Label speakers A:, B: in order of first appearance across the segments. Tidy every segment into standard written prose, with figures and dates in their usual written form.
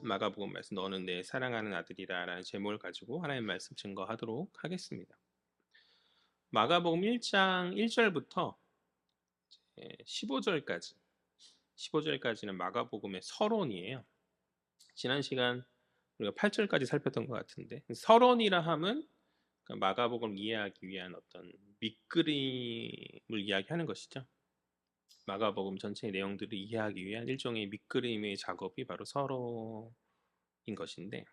A: 마가복음 말씀 너는 내 사랑하는 아들이라라는 제목을 가지고 하나님 말씀 증거하도록 하겠습니다. 마가복음 1장 1절부터 15절까지 15절까지는 마가복음의 서론이에요. 지난 시간 우리가 8절까지 살폈던 것 같은데 서론이라 함은 마가복음을 이해하기 위한 어떤 밑그림을 이야기하는 것이죠. 마가복음 전체의 내용들을 이해하기 위한 일종의 밑그림의 작업이 바로 서론인 것인데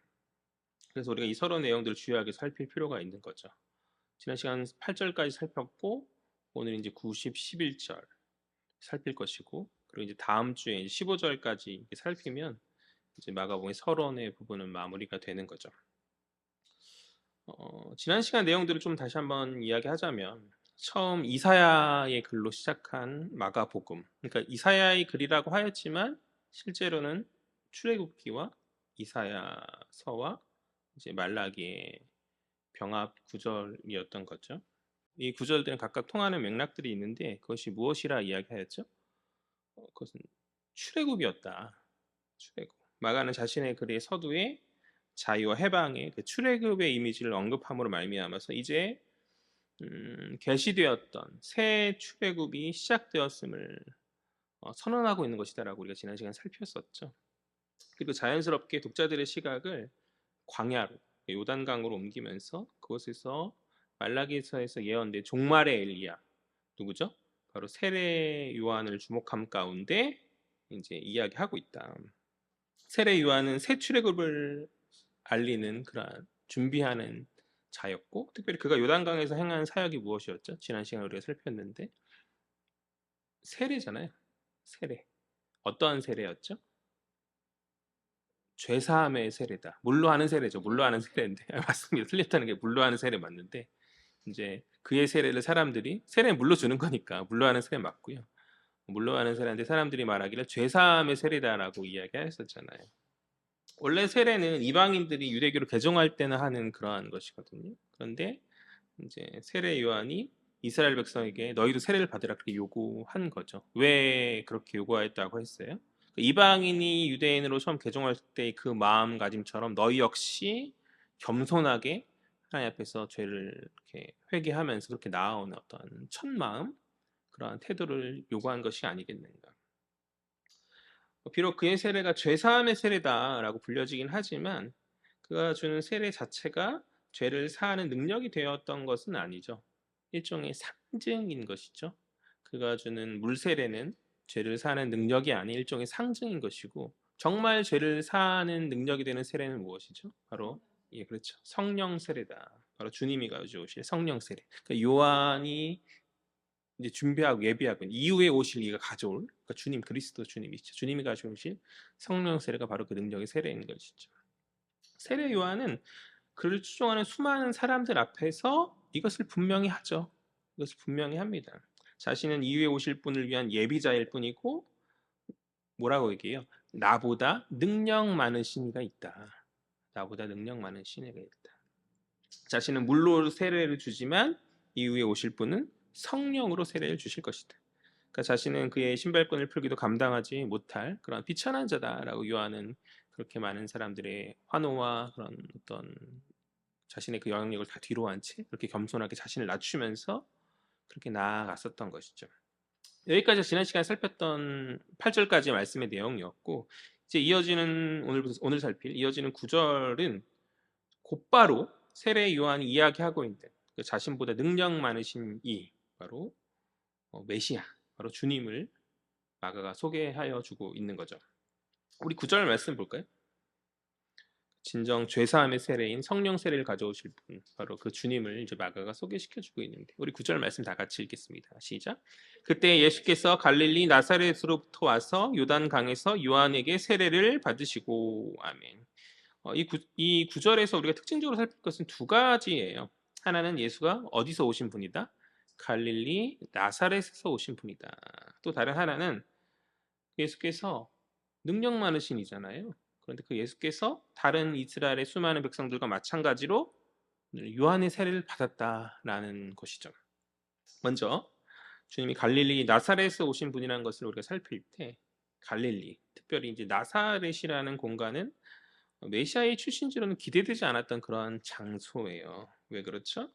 A: 그래서 우리가 이 서론 내용들을 주요하게 살필 필요가 있는 거죠. 지난 시간 8절까지 살폈고 오늘 이제 90, 11절 살필 것이고 그리고 이제 다음 주에 이제 15절까지 살피면 이제 마가복음의 서론의 부분은 마무리가 되는 거죠. 지난 시간 내용들을 좀 다시 한번 이야기하자면 처음 이사야의 글로 시작한 마가복음, 그러니까 이사야의 글이라고 하였지만 실제로는 출애굽기와 이사야서와 이제 말라기의 병합 구절이었던 거죠. 이 구절들은 각각 통하는 맥락들이 있는데 그것이 무엇이라 이야기하였죠? 그것은 출애굽이었다. 출애굽. 마가는 자신의 글의 서두에 자유와 해방의 그 출애굽의 이미지를 언급함으로 말미암아서 이제 계시되었던 새 출애굽이 시작되었음을 선언하고 있는 것이다라고 우리가 지난 시간 살폈었죠. 그리고 자연스럽게 독자들의 시각을 광야로 요단강으로 옮기면서 그곳에서 말라기서에서 예언된 종말의 엘리야 누구죠? 바로 세례 요한을 주목함 가운데 이제 이야기하고 있다. 세례 요한은 새 출애굽을 알리는 그러한 준비하는 자였고 특별히 그가 요단강에서 행한 사역이 무엇이었죠? 지난 시간에 우리가 살폈는데 세례잖아요. 세례. 어떠한 세례였죠? 죄사함의 세례다. 물로 하는 세례죠. 물로 하는 세례인데 맞습니다. 틀렸다는 게 물로 하는 세례 맞는데 이제 그의 세례를 사람들이 세례는 물로 주는 거니까 물로 하는 세례 맞고요. 물로 하는 세례인데 사람들이 말하기를 죄사함의 세례다라고 이야기했었잖아요. 원래 세례는 이방인들이 유대교를 개종할 때는 하는 그러한 것이거든요. 그런데 이제 세례 요한이 이스라엘 백성에게 너희도 세례를 받으라 그렇게 요구한 거죠. 왜 그렇게 요구하였다고 했어요? 이방인이 유대인으로 처음 개종할 때 그 마음가짐처럼 너희 역시 겸손하게 하나님 앞에서 죄를 이렇게 회개하면서 그렇게 나아오는 어떤 첫 마음 그러한 태도를 요구한 것이 아니겠는가. 비록 그의 세례가 죄사함의 세례다라고 불려지긴 하지만 그가 주는 세례 자체가 죄를 사하는 능력이 되었던 것은 아니죠. 일종의 상징인 것이죠. 그가 주는 물세례는 죄를 사하는 능력이 아닌 일종의 상징인 것이고 정말 죄를 사하는 능력이 되는 세례는 무엇이죠? 바로 예, 그렇죠. 성령 세례다. 바로 주님이 가져오실 성령 세례. 그러니까 요한이 이제 준비하고 예비하고 이후에 오실 이가 가져올 그러니까 주님 그리스도 주님이시죠. 주님이 가져오실 성령 세례가 바로 그 능력의 세례인 것이죠. 세례 요한은 그를 추종하는 수많은 사람들 앞에서 이것을 분명히 하죠. 이것을 분명히 합니다. 자신은 이후에 오실 분을 위한 예비자일 뿐이고 뭐라고 얘기해요? 나보다 능력 많으신 이가 있다. 나보다 능력 많은 신이가 있다. 자신은 물로 세례를 주지만 이후에 오실 분은 성령으로 세례를 주실 것이다. 그러니까 자신은 그의 신발끈을 풀기도 감당하지 못할 그런 비천한 자다라고 요한은 그렇게 많은 사람들의 환호와 그런 어떤 자신의 그 영향력을 다 뒤로 한 채 그렇게 겸손하게 자신을 낮추면서 그렇게 나아갔었던 것이죠. 여기까지 지난 시간에 살폈던 8절까지의 말씀의 내용이었고 이제 이어지는 오늘 살필 이어지는 9절은 곧바로 세례 요한이 이야기하고 있는 그 자신보다 능력 많으신 이 바로 메시아 바로 주님을 마가가 소개하여 주고 있는 거죠. 우리 9절 말씀 볼까요? 진정 죄사함의 세례인 성령 세례를 가져오실 분 바로 그 주님을 이제 마가가 소개시켜주고 있는데 우리 9절 말씀 다 같이 읽겠습니다. 시작. 그때 예수께서 갈릴리 나사렛으로부터 와서 요단강에서 요한에게 세례를 받으시고 아멘. 이 구절에서 우리가 특징적으로 살필 것은 두 가지예요. 하나는 예수가 어디서 오신 분이다? 갈릴리 나사렛에서 오신 분이다. 또 다른 하나는 예수께서 능력 많으신 이잖아요. 그런데 그 예수께서 다른 이스라엘의 수많은 백성들과 마찬가지로 요한의 세례를 받았다라는 것이죠. 먼저 주님이 갈릴리 나사렛에서 오신 분이라는 것을 우리가 살필 때 갈릴리, 특별히 이제 나사렛이라는 공간은 메시아의 출신지로는 기대되지 않았던 그런 장소예요. 왜 그렇죠?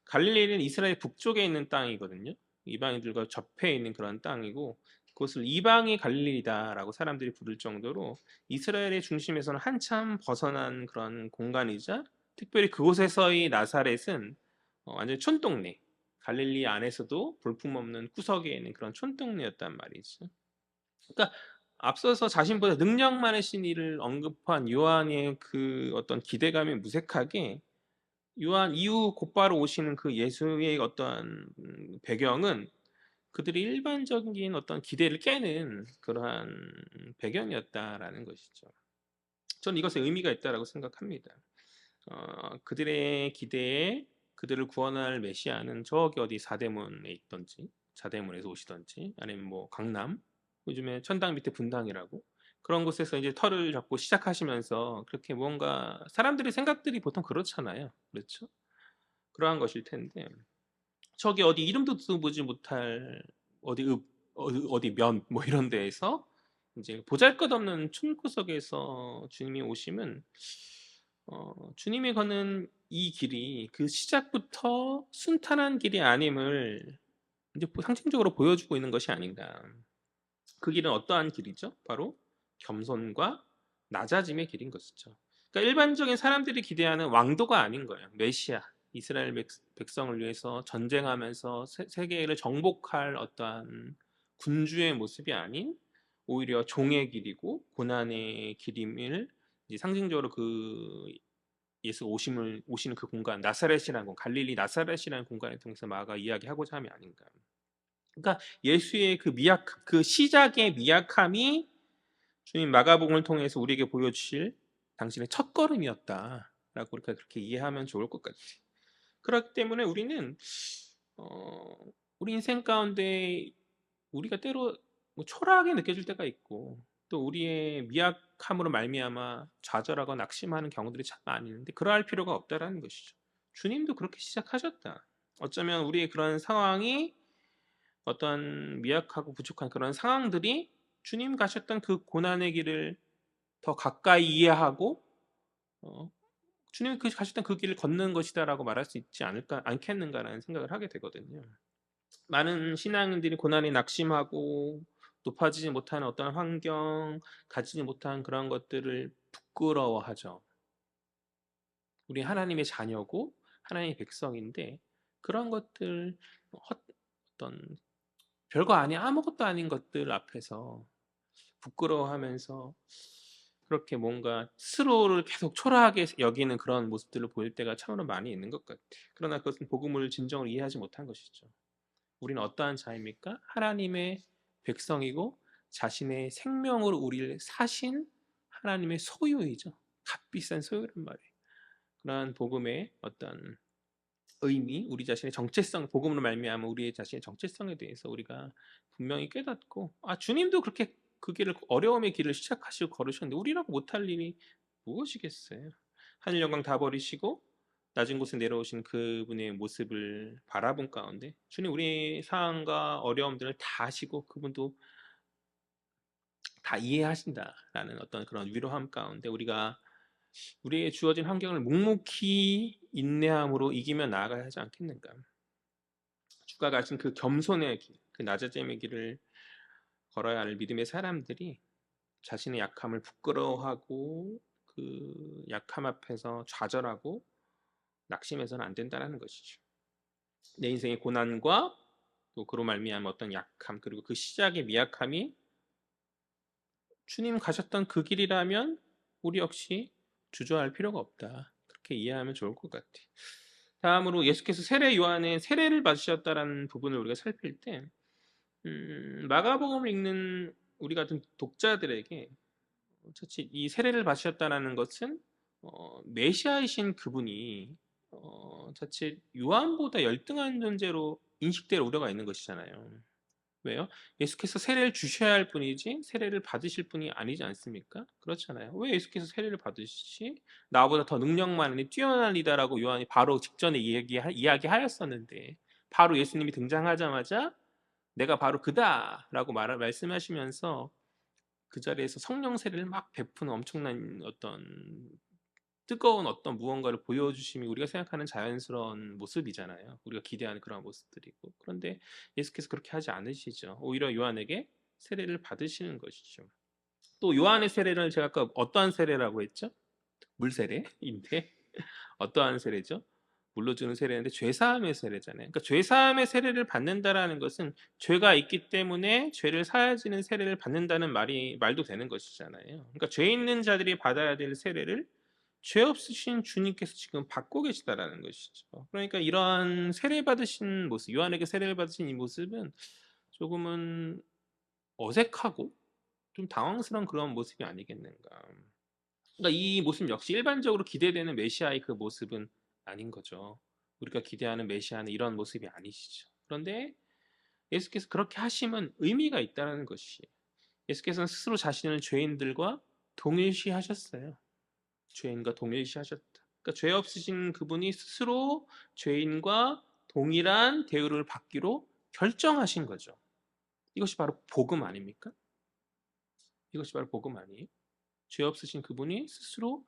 A: 갈릴리는 이스라엘 북쪽에 있는 땅이거든요. 이방인들과 접해 있는 그런 땅이고 그것을 이방의 갈릴리다라고 사람들이 부를 정도로 이스라엘의 중심에서는 한참 벗어난 그런 공간이자 특별히 그곳에서의 나사렛은 완전 촌동네, 갈릴리 안에서도 볼품없는 구석에 있는 그런 촌동네였단 말이죠. 그러니까 앞서서 자신보다 능력 많으신 이를 언급한 요한의 그 어떤 기대감이 무색하게 요한 이후 곧바로 오시는 그 예수의 어떠한 배경은 그들이 일반적인 어떤 기대를 깨는 그러한 배경이었다라는 것이죠. 저는 이것에 의미가 있다라고 생각합니다. 그들의 기대에 그들을 구원할 메시아는 저기 어디 사대문에 있던지 사대문에서 오시던지 아니면 뭐 강남 요즘에 천당 밑에 분당이라고 그런 곳에서 이제 털을 잡고 시작하시면서 그렇게 뭔가 사람들의 생각들이 보통 그렇잖아요. 그렇죠? 그러한 것일 텐데 저기 어디 이름도 듣보지 못할 어디 어디 면 뭐 이런 데에서 이제 보잘것없는 촌구석에서 주님이 오심은 주님이 걷는 이 길이 그 시작부터 순탄한 길이 아님을 이제 상징적으로 보여주고 있는 것이 아닌가. 그 길은 어떠한 길이죠? 바로 겸손과 낮아짐의 길인 것이죠. 그러니까 일반적인 사람들이 기대하는 왕도가 아닌 거예요. 메시아, 이스라엘 백성을 위해서 전쟁하면서 세계를 정복할 어떠한 군주의 모습이 아닌 오히려 종의 길이고 고난의 길임을 상징적으로 그 예수 오시는 그 공간 나사렛이라는 공 갈릴리 나사렛이라는 공간을 통해서 마가 이야기하고자 함이 아닌가. 그러니까 예수의 그 시작의 미약함이 주님 마가복음을 통해서 우리에게 보여주실 당신의 첫걸음이었다라고 우리가 그렇게 이해하면 좋을 것 같아요. 그렇기 때문에 우리는 우리 인생 가운데 우리가 때로 뭐 초라하게 느껴질 때가 있고 또 우리의 미약함으로 말미암아 좌절하고 낙심하는 경우들이 참 많이 있는데 그러할 필요가 없다라는 것이죠. 주님도 그렇게 시작하셨다. 어쩌면 우리의 그런 상황이 어떤 미약하고 부족한 그런 상황들이 주님 가셨던 그 고난의 길을 더 가까이 이해하고 어, 주님 가셨던 그 길을 걷는 것이다라고 말할 수 있지 않겠는가라는 생각을 하게 되거든요. 많은 신앙인들이 고난에 낙심하고 높아지지 못하는 어떤 환경, 가지지 못한 그런 것들을 부끄러워하죠. 우리 하나님의 자녀고 하나님의 백성인데 그런 것들 어떤 별거 아닌 아무것도 아닌 것들 앞에서 부끄러워하면서 그렇게 뭔가 스스로를 계속 초라하게 여기는 그런 모습들을 보일 때가 참으로 많이 있는 것 같아요. 그러나 그것은 복음을 진정으로 이해하지 못한 것이죠. 우리는 어떠한 자입니까? 하나님의 백성이고 자신의 생명으로 우리를 사신 하나님의 소유이죠. 값비싼 소유란 말이에요. 그러한 복음의 어떤 의미, 우리 자신의 정체성, 복음으로 말미암아 우리의 자신의 정체성에 대해서 우리가 분명히 깨닫고 주님도 그렇게 그 길을 어려움의 길을 시작하시고 걸으셨는데 우리라고 못할 일이 무엇이겠어요? 하늘 영광 다 버리시고 낮은 곳에 내려오신 그분의 모습을 바라본 가운데 주님 우리의 상황과 어려움들을 다 아시고 그분도 다 이해하신다라는 어떤 그런 위로함 가운데 우리가 우리의 주어진 환경을 묵묵히 인내함으로 이기며 나아가야 하지 않겠는가? 주가 가신 그 겸손의 길, 그 낮아짐의 길을 걸어야 할 믿음의 사람들이 자신의 약함을 부끄러워하고 그 약함 앞에서 좌절하고 낙심해서는 안 된다는 것이죠. 내 인생의 고난과 또 그로 말미암은 어떤 약함 그리고 그 시작의 미약함이 주님 가셨던 그 길이라면 우리 역시 주저할 필요가 없다. 그렇게 이해하면 좋을 것 같아요. 다음으로 예수께서 세례 요한의 세례를 받으셨다라는 부분을 우리가 살필 때 마가복음을 읽는 우리 같은 독자들에게 사실 이 세례를 받으셨다라는 것은 메시아이신 그분이 자칫 요한보다 열등한 존재로 인식될 우려가 있는 것이잖아요. 왜요? 예수께서 세례를 주셔야 할 분이지 세례를 받으실 분이 아니지 않습니까? 그렇잖아요. 왜 예수께서 세례를 받으시지? 나보다 더 능력 많으니 뛰어난 이다라고 요한이 바로 직전에 이야기하였었는데 바로 예수님이 등장하자마자 내가 바로 그다라고 말씀하시면서 그 자리에서 성령 세례를 막 베푸는 엄청난 어떤 뜨거운 어떤 무언가를 보여주심이 우리가 생각하는 자연스러운 모습이잖아요. 우리가 기대하는 그런 모습들이고. 그런데 예수께서 그렇게 하지 않으시죠. 오히려 요한에게 세례를 받으시는 것이죠. 또 요한의 세례를 제가 아까 어떠한 세례라고 했죠? 물 세례인데 어떠한 세례죠? 물로 주는 세례인데 죄사함의 세례잖아요. 그러니까 죄사함의 세례를 받는다라는 것은 죄가 있기 때문에 죄를 사하지는 세례를 받는다는 말도 되는 것이잖아요. 그러니까 죄 있는 자들이 받아야 될 세례를 죄 없으신 주님께서 지금 받고 계시다라는 것이죠. 그러니까 이러한 세례 받으신 모습, 요한에게 세례를 받으신 이 모습은 조금은 어색하고 좀 당황스러운 그런 모습이 아니겠는가. 그러니까 이 모습 역시 일반적으로 기대되는 메시아의 그 모습은 아닌 거죠. 우리가 기대하는 메시아는 이런 모습이 아니시죠. 그런데 예수께서 그렇게 하심은 의미가 있다는 것이, 예수께서는 스스로 자신을 죄인들과 동일시하셨어요. 죄인과 동일시하셨다. 그러니까 죄 없으신 그분이 스스로 죄인과 동일한 대우를 받기로 결정하신 거죠. 이것이 바로 복음 아닙니까? 이것이 바로 복음 아니에요? 죄 없으신 그분이 스스로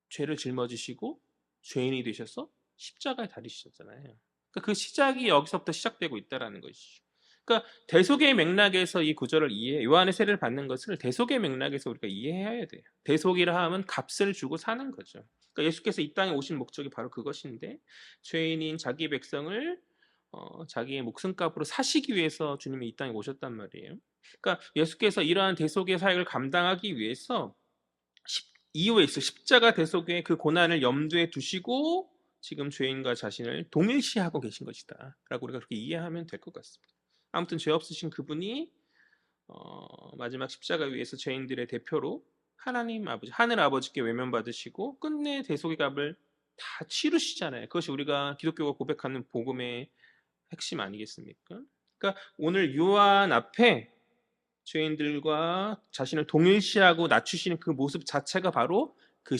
A: 죄를 짊어지시고 죄인이 되셔서 십자가에 달리셨잖아요. 그러니까 그 시작이 여기서부터 시작되고 있다라는 것이죠. 그러니까 대속의 맥락에서 이 구절을 요한의 세례를 받는 것을 대속의 맥락에서 우리가 이해해야 돼요. 대속이라 하면 값을 주고 사는 거죠. 그러니까 예수께서 이 땅에 오신 목적이 바로 그것인데, 죄인인 자기 백성을 자기의 목숨값으로 사시기 위해서 주님이 이 땅에 오셨단 말이에요. 그러니까 예수께서 이러한 대속의 사역을 감당하기 위해서 이후에 있어 십자가 대속의 그 고난을 염두에 두시고 지금 죄인과 자신을 동일시하고 계신 것이다 라고 우리가 그렇게 이해하면 될 것 같습니다. 아무튼 죄 없으신 그분이 마지막 십자가 위에서 죄인들의 대표로 하나님 아버지, 하늘 아버지께 외면받으시고 끝내 대속의 값을 다 치르시잖아요. 그것이 우리가 기독교가 고백하는 복음의 핵심 아니겠습니까? 그러니까 오늘 요한 앞에 죄인들과 자신을 동일시하고 낮추시는 그 모습 자체가 바로 그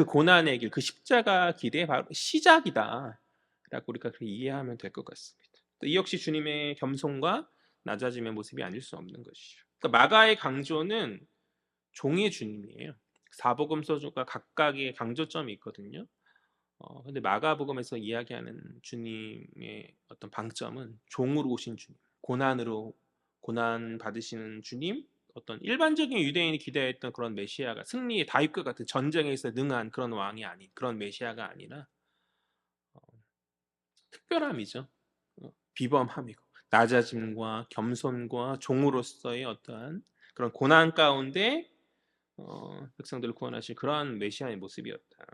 A: 고난의 길, 그 십자가 길의 바로 시작이다 라고 우리가 그렇게 이해하면 될 것 같습니다. 이 역시 주님의 겸손과 낮아짐의 모습이 아닐 수 없는 것이죠. 그러니까 마가의 강조는 종의 주님이에요. 사복음서가 각각의 강조점이 있거든요. 근데 마가복음에서 이야기하는 주님의 어떤 방점은 종으로 오신 주님, 고난 받으시는 주님, 어떤 일반적인 유대인이 기대했던 그런 메시아가 승리의 다윗과 같은 전쟁에서 능한 그런 왕이 아닌 그런 메시아가 아니라 어, 특별함이죠. 비범함이고 낮아짐과 겸손과 종으로서의 어떠한 그런 고난 가운데 백성들을 구원하실 그러한 메시아의 모습이었다.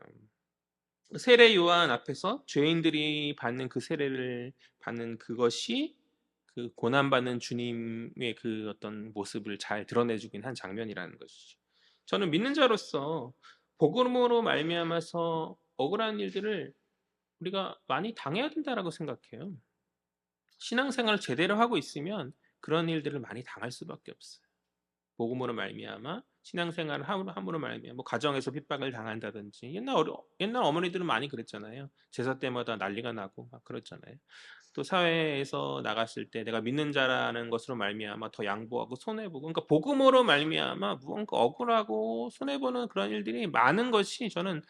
A: 세례 요한 앞에서 죄인들이 받는 그 세례를 받는 그것이 그 고난받는 주님의 그 어떤 모습을 잘 드러내주긴 한 장면이라는 것이죠. 저는 믿는 자로서 복음으로 말미암아서 억울한 일들을 우리가 많이 당해야 된다라고 생각해요. 신앙생활을 제대로 하고 있으면 그런 일들을 많이 당할 수밖에 없어요. 복음으로 말미암아 신앙생활을 함으로 말미암아 뭐 가정에서 핍박을 당한다든지 옛날 어머니들은 많이 그랬잖아요. 제사 때마다 난리가 나고 막 그랬잖아요. 또 사회에서 나갔을 때 내가 믿는 자라는 것으로 말미암아 더 양보하고 손해보고, 그러니까 복음으로 말미암아 무언가 억울하고 손해보는 그런 일들이 많은 것이 저는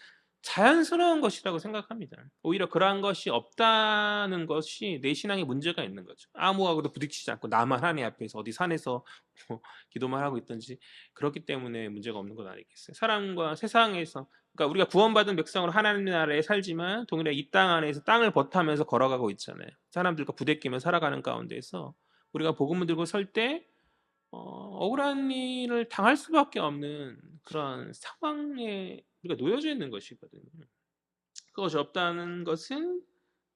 A: 자연스러운 것이라고 생각합니다. 오히려 그러한 것이 없다는 것이 내 신앙에 문제가 있는 거죠. 아무하고도 부딪히지 않고 나만 하나님 앞에서 어디 산에서 뭐 기도만 하고 있든지 그렇기 때문에 문제가 없는 건 아니겠어요. 사람과 세상에서, 그러니까 우리가 구원받은 백성으로 하나님 나라에 살지만 동일하게 이 땅 안에서 땅을 버타면서 걸어가고 있잖아요. 사람들과 부대끼며 살아가는 가운데서 우리가 복음을 들고 설 때 억울한 일을 당할 수밖에 없는 그런 상황에 우리가 놓여져 있는 것이거든요. 그것이 없다는 것은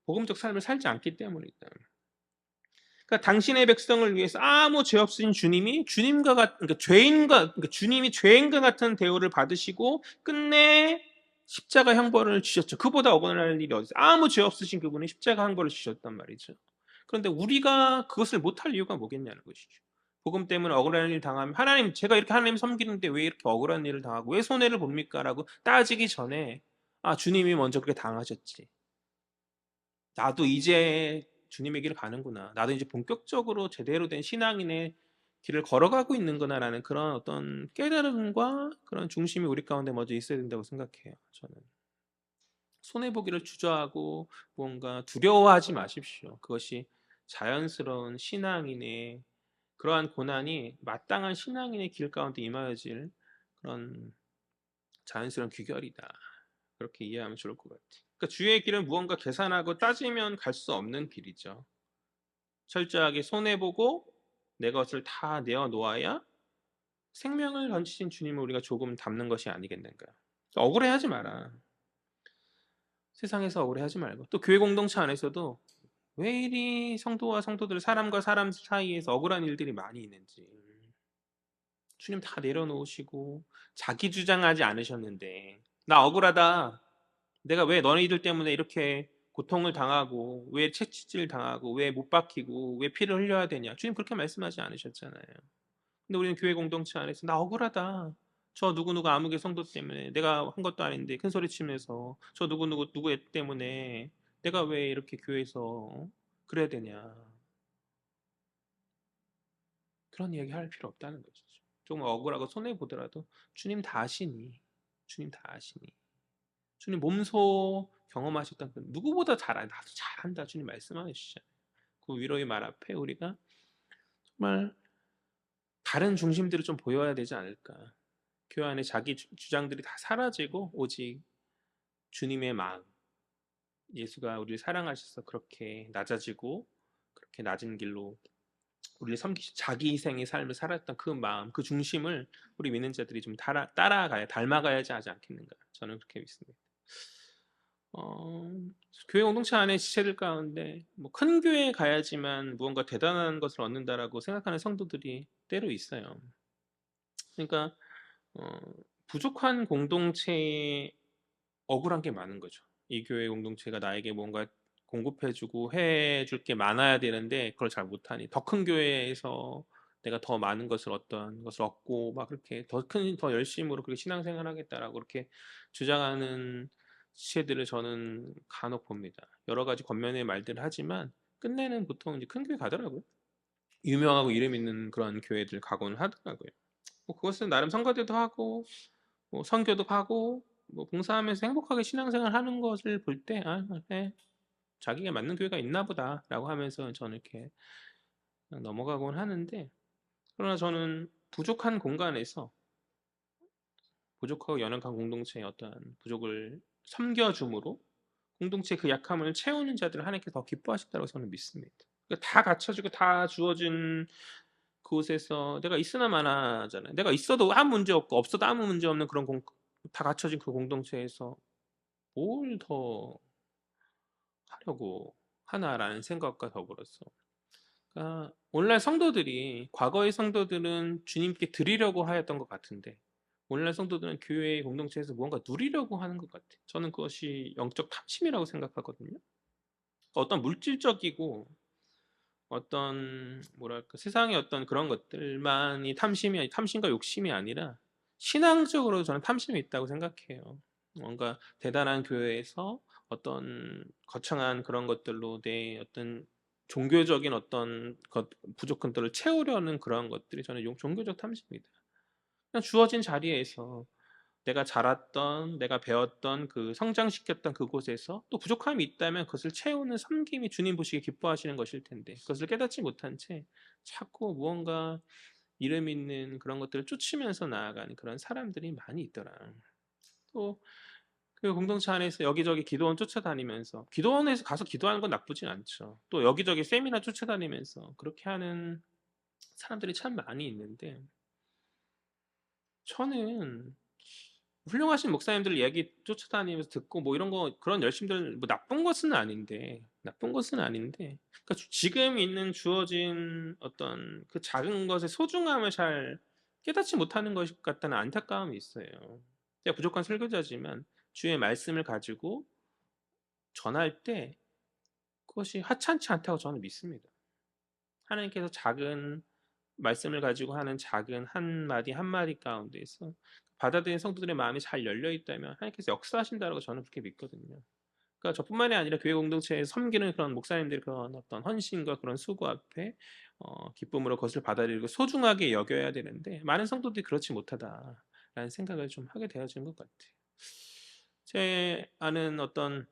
A: 복음적 삶을 살지 않기 때문이다. 그러니까 당신의 백성을 위해서 아무 죄 없으신 주님이 그러니까 주님이 죄인과 같은 대우를 받으시고 끝내 십자가 형벌을 주셨죠. 그보다 억울할 일이 어디 있어요? 아무 죄 없으신 그분이 십자가 형벌을 주셨단 말이죠. 그런데 우리가 그것을 못할 이유가 뭐겠냐는 것이죠. 복음 때문에 억울한 일 당하면 하나님, 제가 이렇게 하나님 섬기는데 왜 이렇게 억울한 일을 당하고 왜 손해를 봅니까? 라고 따지기 전에 주님이 먼저 그렇게 당하셨지. 나도 이제 주님의 길을 가는구나. 나도 이제 본격적으로 제대로 된 신앙인의 길을 걸어가고 있는구나라는 그런 어떤 깨달음과 그런 중심이 우리 가운데 먼저 있어야 된다고 생각해요. 저는 손해보기를 주저하고 뭔가 두려워하지 마십시오. 그것이 자연스러운 신앙인의 그러한 고난이 마땅한 신앙인의 길 가운데 임하여질 그런 자연스러운 귀결이다. 그렇게 이해하면 좋을 것 같아요. 그러니까 주의 길은 무언가 계산하고 따지면 갈 수 없는 길이죠. 철저하게 손해보고 내 것을 다 내어놓아야 생명을 던지신 주님을 우리가 조금 닮는 것이 아니겠는가. 억울해하지 마라. 세상에서 억울해하지 말고 또 교회 공동체 안에서도 왜 이리 성도와 성도들 사람과 사람 사이에서 억울한 일들이 많이 있는지 주님 다 내려놓으시고 자기 주장하지 않으셨는데 나 억울하다. 내가 왜 너희들 때문에 이렇게 고통을 당하고 왜 채찍질 당하고 왜 못 박히고 왜 피를 흘려야 되냐. 주님 그렇게 말씀하지 않으셨잖아요. 근데 우리는 교회 공동체 안에서 나 억울하다. 저 누구누구 아무개 성도 때문에 내가 한 것도 아닌데 큰 소리 치면서 저 누구누구 누구 애 때문에 내가 왜 이렇게 교회에서 그래야 되냐. 그런 이야기 할 필요 없다는 거죠. 조금 억울하고 손해보더라도 주님 다 아시니. 주님 다 아시니. 주님 몸소 경험하셨던 그 누구보다 잘 나도 잘한다. 주님 말씀하시잖아요. 그 위로의 말 앞에 우리가 정말 다른 중심들을 좀 보여야 되지 않을까. 교회 안에 자기 주장들이 다 사라지고 오직 주님의 마음, 예수가 우리를 사랑하셔서 그렇게 낮아지고 그렇게 낮은 길로 우리를 섬기시 자기 희생의 삶을 살았던 그 마음, 그 중심을 우리 믿는 자들이 좀 따라가야 닮아가야지 하지 않겠는가. 저는 그렇게 믿습니다. 어, 교회 공동체 안에 지체들 가운데 뭐 큰 교회에 가야지만 무언가 대단한 것을 얻는다라고 생각하는 성도들이 때로 있어요. 그러니까 어, 부족한 공동체에 억울한 게 많은 거죠. 이 교회 공동체가 나에게 뭔가 공급해주고 해줄 게 많아야 되는데 그걸 잘 못하니 더 큰 교회에서 내가 더 많은 것을 어떤 것을 얻고 막 그렇게 더 열심으로 그렇게 신앙생활 하겠다라고 그렇게 주장하는 지체들을 저는 간혹 봅니다. 여러 가지 겉면의 말들을 하지만 끝내는 보통 이제 큰 교회 가더라고요. 유명하고 이름 있는 그런 교회들 가곤 하더라고요. 뭐 그것은 나름 성가대도 하고 뭐 선교도 하고 뭐 봉사하면서 행복하게 신앙생활 하는 것을 볼 때 아, 그래. 자기가 맞는 교회가 있나 보다라고 하면서 저는 이렇게 그냥 넘어가곤 하는데 그러나 저는 부족한 공간에서 부족하고 연약한 공동체의 어떤 부족을 섬겨줌으로 공동체의 그 약함을 채우는 자들을 하나님께 더 기뻐하신다고 저는 믿습니다. 그러니까 다 갖춰지고 다 주어진 그곳에서 내가 있으나 마나잖아요. 내가 있어도 아무 문제 없고 없어도 아무 문제 없는 그런 다 갖춰진 그 공동체에서 뭘 더 하려고 하나라는 생각과 더불어서 그러니까 오늘날 성도들이 과거의 성도들은 주님께 드리려고 하였던 것 같은데 오늘날 성도들은 교회 공동체에서 무언가 누리려고 하는 것 같아요. 저는 그것이 영적 탐심이라고 생각하거든요. 어떤 물질적이고 어떤 뭐랄까 세상의 어떤 그런 것들만이 탐심과 욕심이 아니라 신앙적으로 저는 탐심이 있다고 생각해요. 뭔가 대단한 교회에서 어떤 거창한 그런 것들로 내 어떤 종교적인 어떤 부족한 것들을 채우려는 그런 것들이 저는 종교적 탐심이다. 그냥 주어진 자리에서 내가 자랐던, 내가 배웠던 그 성장시켰던 그곳에서 또 부족함이 있다면 그것을 채우는 섬김이 주님 보시기에 기뻐하시는 것일 텐데 그것을 깨닫지 못한 채 자꾸 무언가 이름 있는 그런 것들을 쫓으면서 나아가는 그런 사람들이 많이 있더라. 또 그 공동체 안에서 여기저기 기도원 쫓아다니면서 기도원에서 가서 기도하는 건 나쁘진 않죠. 또 여기저기 세미나 쫓아다니면서 그렇게 하는 사람들이 참 많이 있는데 저는 훌륭하신 목사님들 얘기 쫓아다니면서 듣고 뭐 이런 거 그런 열심들 뭐 나쁜 것은 아닌데 그러니까 지금 있는 주어진 어떤 그 작은 것의 소중함을 잘 깨닫지 못하는 것 같다는 안타까움이 있어요. 제가 부족한 설교자지만 주의 말씀을 가지고 전할 때 그것이 하찮지 않다고 저는 믿습니다. 하나님께서 작은 말씀을 가지고 하는 작은 한마디 한마디 가운데에서 받아들이는 성도들의 마음이 잘 열려 있다면 하나님께서 역사하신다고 저는 그렇게 믿거든요. 그러니까 저뿐만이 아니라 교회 공동체에 섬기는 그런 목사님들의 그런 어떤 헌신과 그런 수고 앞에 기쁨으로 그것을 받아들이고 소중하게 여겨야 되는데 많은 성도들이 그렇지 못하다라는 생각을 좀 하게 되어지는 것 같아요. 제 아는 어떤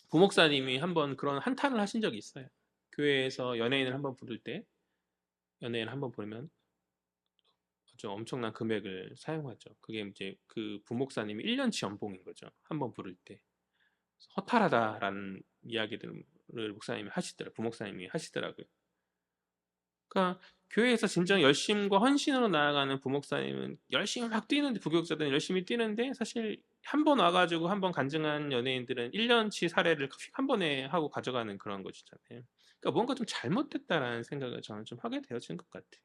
A: 부목사님이 한번 그런 한탄을 하신 적이 있어요. 교회에서 연예인을 한번 부를 때 연예인 한번 부르면 아주 엄청난 금액을 사용하죠. 그게 이제 그 부목사님이 1년치 연봉인 거죠. 한번 부를 때. 허탈하다라는 이야기들을 목사님이 하시더라고요. 부목사님이 하시더라고요. 그러니까 교회에서 진정 열심과 헌신으로 나아가는 부목사님은 열심히 막 뛰는데 부교육자들은 열심히 뛰는데 사실 한 번 와가지고 한 번 간증한 연예인들은 1년치 사례를 한 번에 하고 가져가는 그런 것이잖아요. 그러니까 뭔가 좀 잘못됐다라는 생각을 저는 좀 하게 되어진 것 같아요.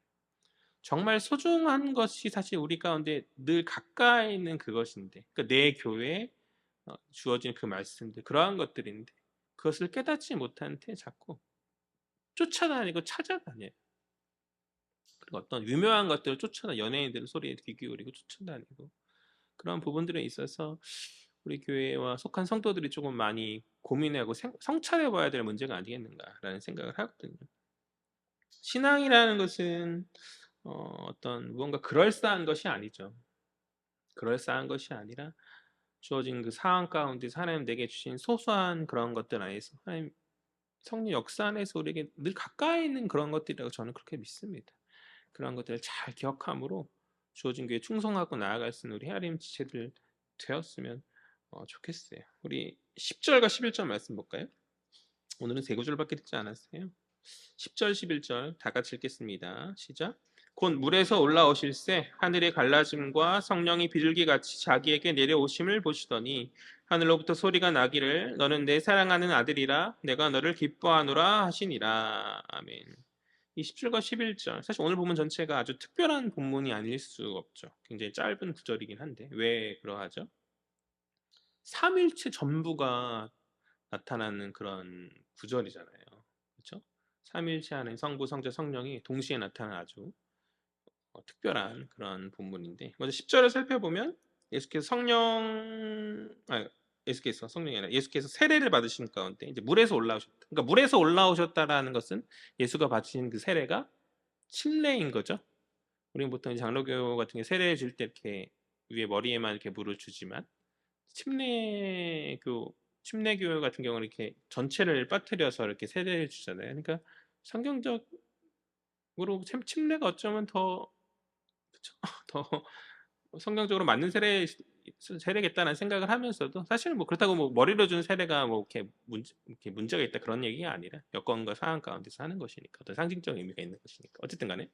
A: 정말 소중한 것이 사실 우리 가운데 늘 가까이 있는 그것인데, 그러니까 내 교회에 주어진 그 말씀들, 그러한 것들인데 그것을 깨닫지 못한 채 자꾸 쫓아다니고 찾아다녀요. 그리고 어떤 유명한 것들을 연예인들 소리에 귀 기울이고 쫓아다니고 그런 부분들에 있어서 우리 교회와 속한 성도들이 조금 많이 고민하고 성찰해 봐야 될 문제가 아니겠는가라는 생각을 하거든요. 신앙이라는 것은 어떤 무언가 그럴싸한 것이 아니죠. 그럴싸한 것이 아니라 주어진 그 상황 가운데서 하나님 내게 주신 소소한 그런 것들 안에서 하나님 성령 역사 안에서 우리에게 늘 가까이 있는 그런 것들이라고 저는 그렇게 믿습니다. 그런 것들을 잘 기억함으로 주어진 교회에 충성하고 나아갈 수 있는 우리 하나님 지체들 되었으면 좋겠어요. 우리 10절과 11절 말씀 볼까요? 오늘은 세 구절밖에 듣지 않았어요. 10절 11절 다 같이 읽겠습니다. 시작. 곧 물에서 올라오실새 하늘의 갈라짐과 성령이 비둘기같이 자기에게 내려오심을 보시더니 하늘로부터 소리가 나기를 너는 내 사랑하는 아들이라 내가 너를 기뻐하노라 하시니라. 아멘. 이 10절과 11절 사실 오늘 본문 전체가 아주 특별한 본문이 아닐 수 없죠. 굉장히 짧은 구절이긴 한데 왜 그러하죠? 삼일체 전부가 나타나는 그런 구절이잖아요. 그렇죠? 삼일체 안에 성부, 성자, 성령이 동시에 나타나는 아주 특별한 그런 본문인데 먼저 10절을 살펴보면 예수께서 예수께서 성령이 아니라 예수께서 세례를 받으신 가운데 이제 물에서 올라오셨다. 그러니까 물에서 올라오셨다라는 것은 예수가 받으신 그 세례가 침례인 거죠. 우리는 보통 장로교 같은 게 세례 줄 때 이렇게 위에 머리에만 이렇게 물을 주지만 침례교 같은 경우는 이렇게 전체를 빠뜨려서 이렇게 세례를 주잖아요. 그러니까 성경적으로 침례가 어쩌면 더 그쵸? 더 성경적으로 맞는 세례겠다는 생각을 하면서도 사실 뭐 그렇다고 뭐 머리로 준 세례가 뭐 이렇게 문제가 있다 그런 얘기가 아니라 여건과 상황 가운데서 하는 것이니까 어떤 상징적 의미가 있는 것이니까 어쨌든 간에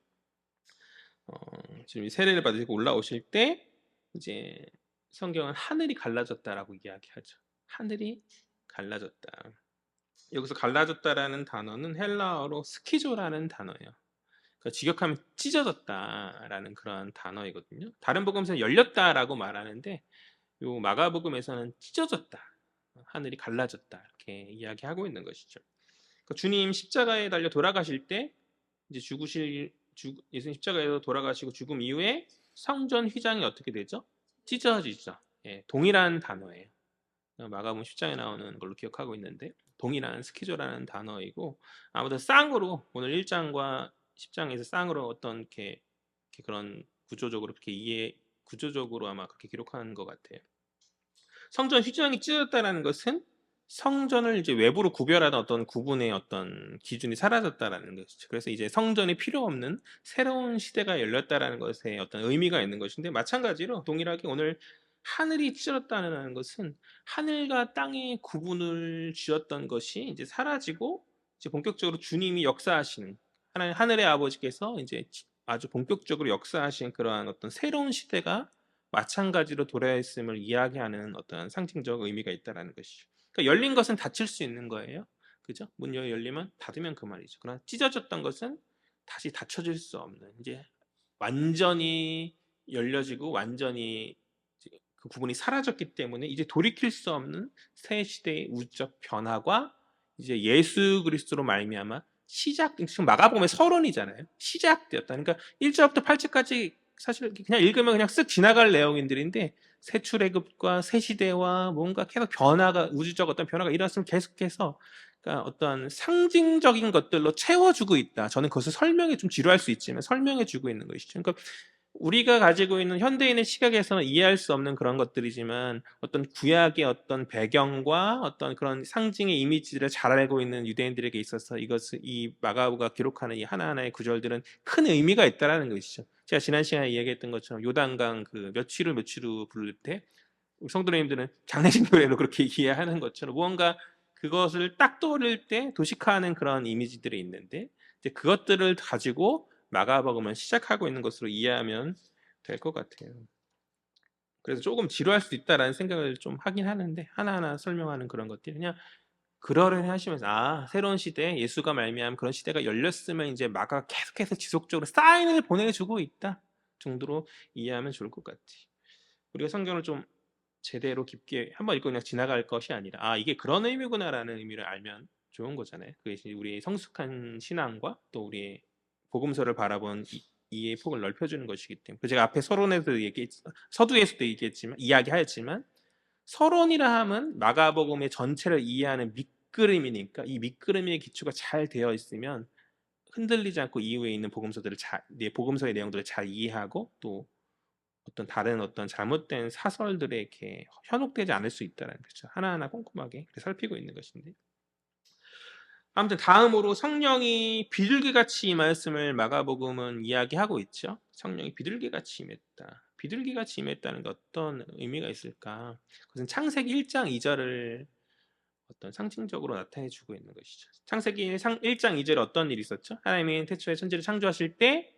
A: 지금 세례를 받으시고 올라오실 때 이제 성경은 하늘이 갈라졌다라고 이야기하죠. 하늘이 갈라졌다. 여기서 갈라졌다라는 단어는 헬라어로 스키조라는 단어예요. 그러니까 직역하면 찢어졌다라는 그런 단어이거든요. 다른 복음서는 열렸다라고 말하는데 요 마가복음에서는 찢어졌다, 하늘이 갈라졌다 이렇게 이야기하고 있는 것이죠. 그러니까 주님 십자가에 달려 돌아가실 때 이제 예수님 십자가에서 돌아가시고 죽음 이후에 성전 휘장이 어떻게 되죠? 찢어지죠. 예, 동일한 단어예요. 마가복음 10장에 나오는 걸로 기억하고 있는데 동일한 스키조라는 단어이고 아무튼 쌍으로 오늘 1장과 10장에서 쌍으로 어떤 이렇게 그런 구조적으로 구조적으로 아마 그렇게 기록하는 것 같아요. 성전 휘장이 찢어졌다는 것은 성전을 이제 외부로 구별하는 어떤 구분의 어떤 기준이 사라졌다라는 것이죠. 그래서 이제 성전이 필요 없는 새로운 시대가 열렸다라는 것에 어떤 의미가 있는 것인데 마찬가지로 동일하게 오늘 하늘이 찢어졌다는 것은 하늘과 땅의 구분을 지었던 것이 이제 사라지고 이제 본격적으로 주님이 역사하시는 하늘의 아버지께서 이제 아주 본격적으로 역사하신 그러한 어떤 새로운 시대가 마찬가지로 도래했음을 이야기하는 어떤 상징적 의미가 있다라는 것이죠. 그러니까 열린 것은 닫힐 수 있는 거예요. 그죠? 문 열리면 닫으면 그 말이죠. 그러나 찢어졌던 것은 다시 닫혀질 수 없는 이제 완전히 열려지고 완전히 그 구분이 사라졌기 때문에 이제 돌이킬 수 없는 새 시대의 우주적 변화가 이제 예수 그리스도로 말미암아 지금 마가복음의 서론이잖아요. 시작되었다. 그러니까 1절부터 8절까지 사실 그냥 읽으면 그냥 쓱 지나갈 내용들인데 새 출애굽과 새 시대와 뭔가 계속 변화가 우주적 어떤 변화가 일어났으면 계속해서 그러니까 어떤 상징적인 것들로 채워주고 있다. 저는 그것을 설명에 좀 지루할 수 있지만 설명해 주고 있는 것이죠. 그러니까 우리가 가지고 있는 현대인의 시각에서는 이해할 수 없는 그런 것들이지만 어떤 구약의 어떤 배경과 어떤 그런 상징의 이미지들을 잘 알고 있는 유대인들에게 있어서 이것을 이 마가복음가 기록하는 이 하나하나의 구절들은 큰 의미가 있다라는 것이죠. 제가 지난 시간에 이야기했던 것처럼 요단강 그 며칠을 부를 때 성도님들은 장례식 노래로 그렇게 이해하는 것처럼 무언가 그것을 딱 떠올릴 때 도식화하는 그런 이미지들이 있는데 이제 그것들을 가지고 마가복음은 시작하고 있는 것으로 이해하면 될 것 같아요. 그래서 조금 지루할 수 있다라는 생각을 좀 하긴 하는데 하나하나 설명하는 그런 것들이 그냥 그러려니 하시면서 새로운 시대에 예수가 말미암은 그런 시대가 열렸으면 이제 마가가 계속해서 지속적으로 사인을 보내주고 있다 정도로 이해하면 좋을 것 같아요. 우리가 성경을 좀 제대로 깊게 한번 읽고 그냥 지나갈 것이 아니라 이게 그런 의미구나라는 의미를 알면 좋은 거잖아요. 그게 우리의 성숙한 신앙과 또 우리의 복음서를 바라본 이해의 폭을 넓혀주는 것이기 때문에 제가 앞에 서두에서도 얘기했지만 이야기하였지만 서론이라 함은 마가복음의 전체를 이해하는 밑그림이니까 이 밑그림의 기초가 잘 되어 있으면 흔들리지 않고 이후에 있는 복음서의 내용들을 잘 이해하고 또 어떤 다른 어떤 잘못된 사설들에 이렇게 현혹되지 않을 수 있다는 거죠. 하나하나 꼼꼼하게 살피고 있는 것인데. 아무튼 다음으로 성령이 비둘기같이 임하였음을 마가복음은 이야기하고 있죠. 성령이 비둘기같이 임했다. 비둘기같이 임했다는 게 어떤 의미가 있을까? 그것은 창세기 1장 2절을 어떤 상징적으로 나타내 주고 있는 것이죠. 창세기 1장 2절에 어떤 일이 있었죠? 하나님이 태초에 천지를 창조하실 때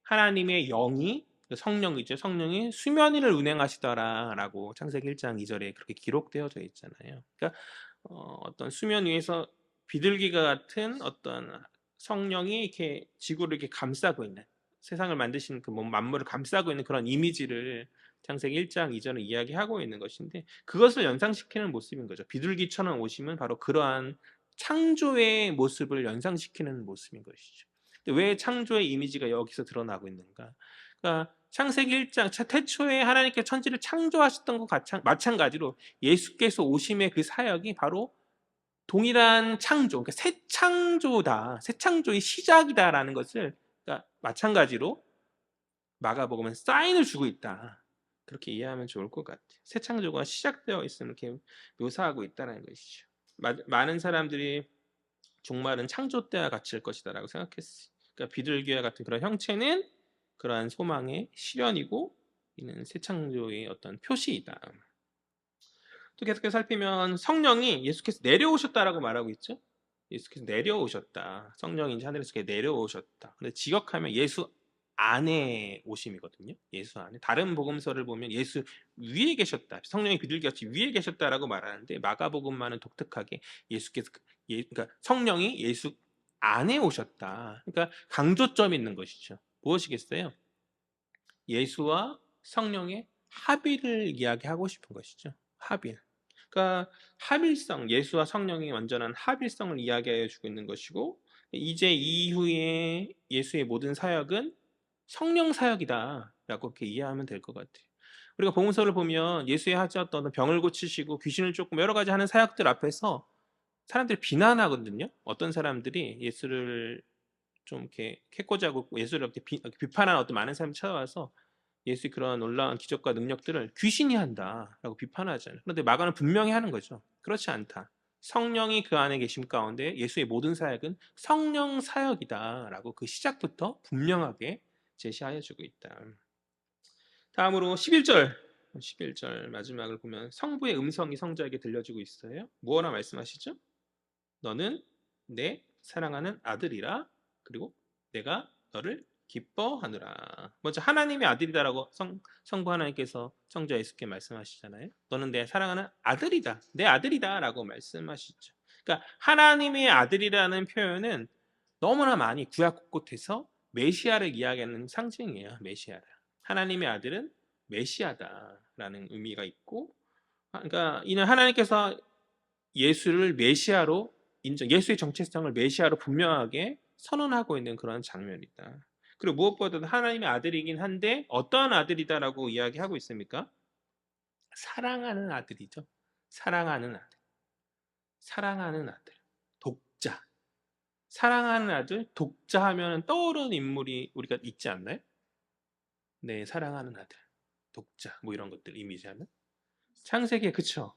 A: 하나님의 영이 성령이죠. 성령이 수면 위를 운행하시더라라고 창세기 1장 2절에 그렇게 기록되어져 있잖아요. 그러니까 어떤 수면 위에서 비둘기가 같은 어떤 성령이 이렇게 지구를 이렇게 감싸고 있는 세상을 만드신 그 만물을 감싸고 있는 그런 이미지를 창세기 1장 2절은 이야기하고 있는 것인데 그것을 연상시키는 모습인 거죠. 비둘기처럼 오심은 바로 그러한 창조의 모습을 연상시키는 모습인 것이죠. 왜 창조의 이미지가 여기서 드러나고 있는가? 그러니까 창세기 1장 태초에 하나님께서 천지를 창조하셨던 것 마찬가지로 예수께서 오심의 그 사역이 바로 동일한 창조, 그러니까 새 창조다, 새 창조의 시작이다라는 것을 그러니까 마찬가지로 마가복음은 사인을 주고 있다. 그렇게 이해하면 좋을 것 같아요. 새 창조가 시작되어 있음을 이렇게 묘사하고 있다는 것이죠. 많은 사람들이 종말은 창조 때와 같을 것이다라고 생각했어요. 그러니까 비둘기와 같은 그런 형체는 그러한 소망의 실현이고 이는 새 창조의 어떤 표시이다. 또 계속해서 살피면 성령이 예수께서 내려오셨다라고 말하고 있죠. 예수께서 내려오셨다. 성령이 이제 하늘에서 내려오셨다. 근데 직역하면 예수 안에 오심이거든요. 예수 안에. 다른 복음서를 보면 예수 위에 계셨다. 성령이 비둘기같이 위에 계셨다라고 말하는데 마가복음만은 독특하게 예수께서 그러니까 성령이 예수 안에 오셨다. 그러니까 강조점이 있는 것이죠. 무엇이겠어요? 예수와 성령의 합의를 이야기하고 싶은 것이죠. 합의. 그러니까 합일성, 예수와 성령의 완전한 합일성을 이야기해 주고 있는 것이고 이제 이후에 예수의 모든 사역은 성령 사역이다라고 이렇게 이해하면 될 것 같아요. 우리가 복음서를 보면 예수의 하셨던 병을 고치시고 귀신을 쫓고 여러 가지 하는 사역들 앞에서 사람들이 비난하거든요. 어떤 사람들이 예수를 좀 이렇게 캐코지하고 예수를 이렇게 비판하는 어떤 많은 사람이 찾아와서 예수의 그런 놀라운 기적과 능력들을 귀신이 한다라고 비판하잖아요. 그런데 마가는 분명히 하는 거죠. 그렇지 않다. 성령이 그 안에 계심 가운데 예수의 모든 사역은 성령 사역이다라고 그 시작부터 분명하게 제시하여 주고 있다. 다음으로 11절 마지막을 보면 성부의 음성이 성자에게 들려주고 있어요. 무엇라 말씀하시죠? 너는 내 사랑하는 아들이라 그리고 내가 너를 기뻐하느라. 먼저 하나님의 아들이다라고 성부 하나님께서 성자 예수께 말씀하시잖아요. 너는 내 사랑하는 아들이다. 내 아들이다라고 말씀하시죠. 그러니까 하나님의 아들이라는 표현은 너무나 많이 구약 곳곳에서 메시아를 이야기하는 상징이에요. 메시아를. 하나님의 아들은 메시아다라는 의미가 있고 그러니까 이는 하나님께서 예수를 메시아로 예수의 정체성을 메시아로 분명하게 선언하고 있는 그런 장면이다. 그리고 무엇보다도 하나님의 아들이긴 한데 어떠한 아들이다라고 이야기하고 있습니까? 사랑하는 아들이죠. 사랑하는 아들. 사랑하는 아들. 독자. 사랑하는 아들, 독자 하면 떠오르는 인물이 우리가 있지 않나요? 네, 사랑하는 아들, 독자, 뭐 이런 것들 이미지하면. 창세기에 그쵸?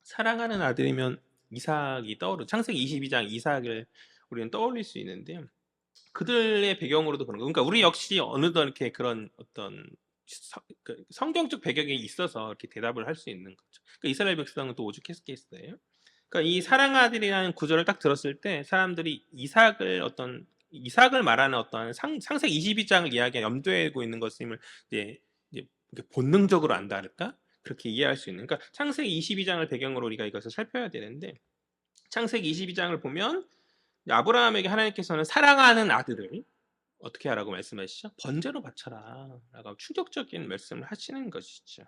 A: 사랑하는 아들이면 이삭이 떠오르. 창세기 22장 이삭을 우리는 떠올릴 수 있는데요. 그들의 배경으로도 그런 거. 그러니까 우리 역시 어느덧 이렇게 그런 어떤 성경적 배경이 있어서 이렇게 대답을 할 수 있는 거죠. 그러니까 이스라엘 백성은 또 오죽했겠어요. 그러니까 이 사랑 아들이라는 구절을 딱 들었을 때 사람들이 이삭을 말하는 어떤 창세기 22장을 이야기한 염두에 두고 있는 것임을 이제 본능적으로 안다 할까? 그렇게 이해할 수 있는. 그러니까 창세기 22장을 배경으로 우리가 이것을 살펴야 되는데 창세기 22장을 보면 아브라함에게 하나님께서는 사랑하는 아들을 어떻게 하라고 말씀하시죠? 번제로 바쳐라 라고 충격적인 말씀을 하시는 것이죠.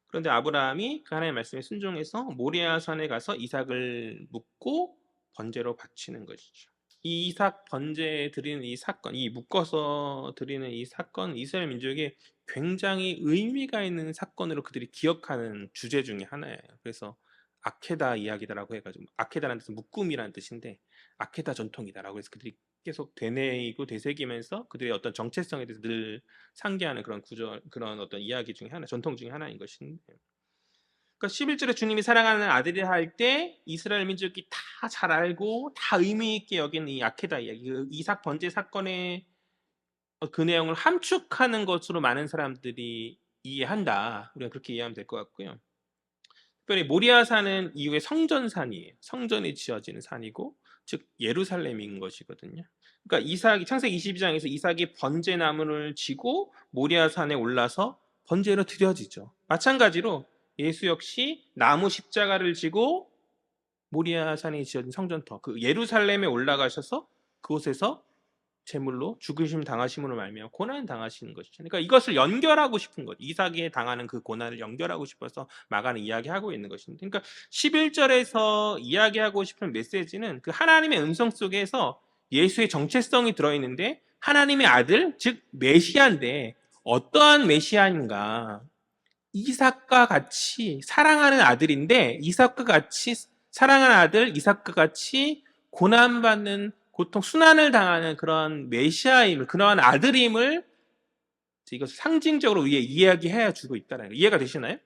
A: 그런데 아브라함이 그 하나님의 말씀에 순종해서 모리아산에 가서 이삭을 묻고 번제로 바치는 것이죠. 이 이삭 번제 드리는 이 사건, 이 묶어서 드리는 이 사건, 이스라엘 민족에 굉장히 의미가 있는 사건으로 그들이 기억하는 주제 중에 하나예요. 그래서 아케다 이야기다라고 해가지고, 아케다라는 뜻은 묶음이라는 뜻인데 아케다 전통이다라고 해서 그들이 계속 되뇌이고 되새기면서 그들의 어떤 정체성에 대해서 늘 상기하는 그런 구절, 그런 어떤 이야기 중에 하나, 전통 중에 하나인 것인데, 그러니까 11절에 주님이 사랑하는 아들이라 할 때 이스라엘 민족이 다 잘 알고 다 의미 있게 여기는 이 아케다 이야기, 그 이삭 번제 사건의 그 내용을 함축하는 것으로 많은 사람들이 이해한다. 우리가 그렇게 이해하면 될 것 같고요. 특별히 모리아산은 이후에 성전산이에요. 성전이 지어지는 산이고, 즉 예루살렘인 것이거든요. 그러니까 창세기 22장에서 이삭이 번제 나무를 지고 모리아산에 올라서 번제로 드려지죠. 마찬가지로 예수 역시 나무 십자가를 지고 모리아산에 지어진 성전터, 그 예루살렘에 올라가셔서 그곳에서 제물로 죽으심 당하심으로 말미암아 고난 당하시는 것이죠. 그러니까 이것을 연결하고 싶은 거죠. 이삭이 당하는 그 고난을 연결하고 싶어서 마가는 이야기하고 있는 것인데, 그러니까 11절에서 이야기하고 싶은 메시지는 그 하나님의 음성 속에서 예수의 정체성이 들어있는데, 하나님의 아들, 즉 메시아인데 어떠한 메시아인가? 이삭과 같이 사랑하는 아들인데, 이삭과 같이 사랑하는 아들, 이삭과 같이 고난받는, 고통, 순환을 당하는 그런 메시아임을, 그러한 아들임을 이것을 상징적으로 이야기해 주고 있다는 거예요. 이해가 되시나요?